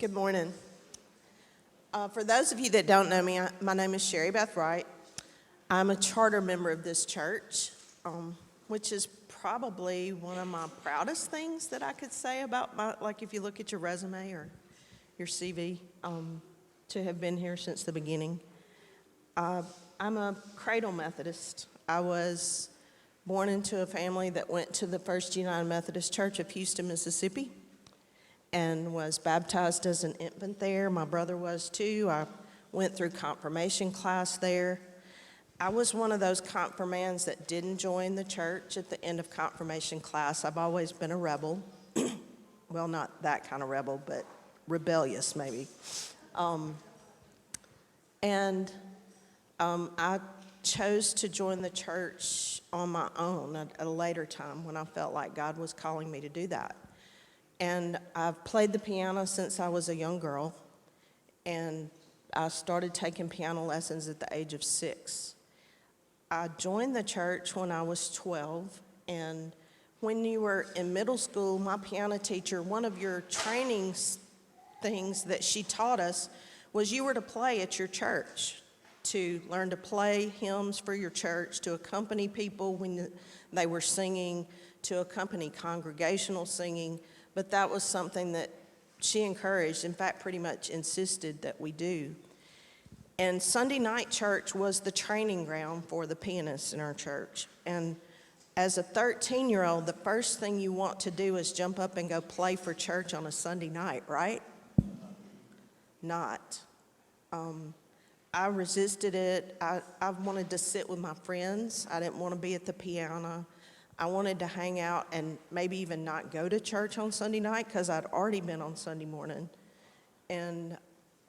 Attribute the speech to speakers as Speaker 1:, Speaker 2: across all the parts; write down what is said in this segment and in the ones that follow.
Speaker 1: Good morning. For those of you that don't know me, my name is Sherribeth Wright. I'm a charter member of this church, which is probably one of my proudest things that I could say about like if you look at your resume or your CV, to have been here since the beginning. I'm a cradle Methodist. I was born into a family that went to the First United Methodist Church of Houston, Mississippi, and was baptized as an infant there. My brother was too. I went through confirmation class there. I was one of those confirmands that didn't join the church at the end of confirmation class. I've always been a rebel. Well, not that kind of rebel, but rebellious maybe. I chose to join the church on my own at a later time when I felt like God was calling me to do that. And I've played the piano since I was a young girl, and I started taking piano lessons at the age of 6. I joined the church when I was 12, and when you were in middle school, my piano teacher, one of your training things that she taught us was you were to play at your church, to learn to play hymns for your church, to accompany people when they were singing, to accompany congregational singing. But that was something that she encouraged, in fact, pretty much insisted that we do. And Sunday night church was the training ground for the pianists in our church. And as a 13-year-old, the first thing you want to do is jump up and go play for church on a Sunday night, right? Not. I resisted it. I wanted to sit with my friends. I didn't want to be at the piano. I wanted to hang out and maybe even not go to church on Sunday night because I'd already been on Sunday morning. And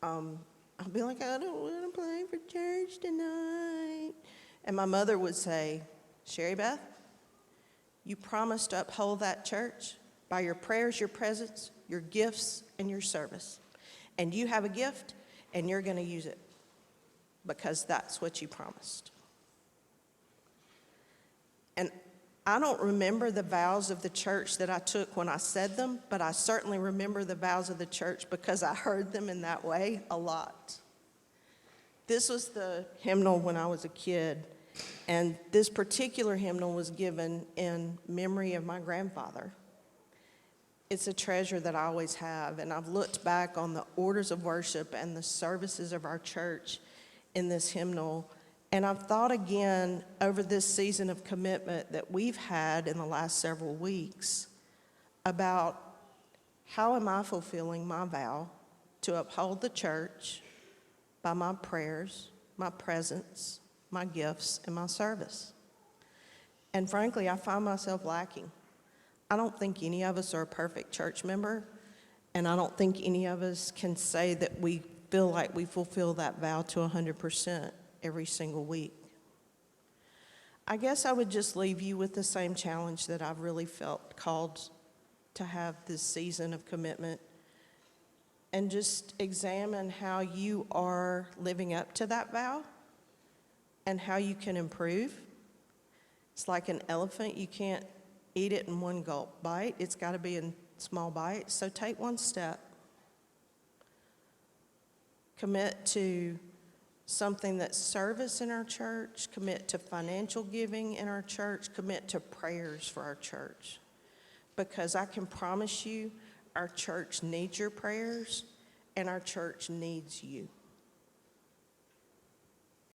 Speaker 1: I'd be like, I don't want to play for church tonight. And my mother would say, Sherribeth, you promised to uphold that church by your prayers, your presence, your gifts, and your service. And you have a gift, and you're going to use it because that's what you promised. And I don't remember the vows of the church that I took when I said them, but I certainly remember the vows of the church because I heard them in that way a lot. This was the hymnal when I was a kid, and this particular hymnal was given in memory of my grandfather. It's a treasure that I always have, and I've looked back on the orders of worship and the services of our church in this hymnal. And I've thought again over this season of commitment that we've had in the last several weeks about how am I fulfilling my vow to uphold the church by my prayers, my presence, my gifts, and my service. And frankly, I find myself lacking. I don't think any of us are a perfect church member, and I don't think any of us can say that we feel like we fulfill that vow to 100%. Every single week. I guess I would just leave you with the same challenge that I've really felt called to have this season of commitment, and just examine how you are living up to that vow and how you can improve. It's like an elephant. You can't eat it in one gulp bite. It's got to be in small bites. So take one step. Commit to something that's service in our church, commit to financial giving in our church, commit to prayers for our church. Because I can promise you, our church needs your prayers, and our church needs you.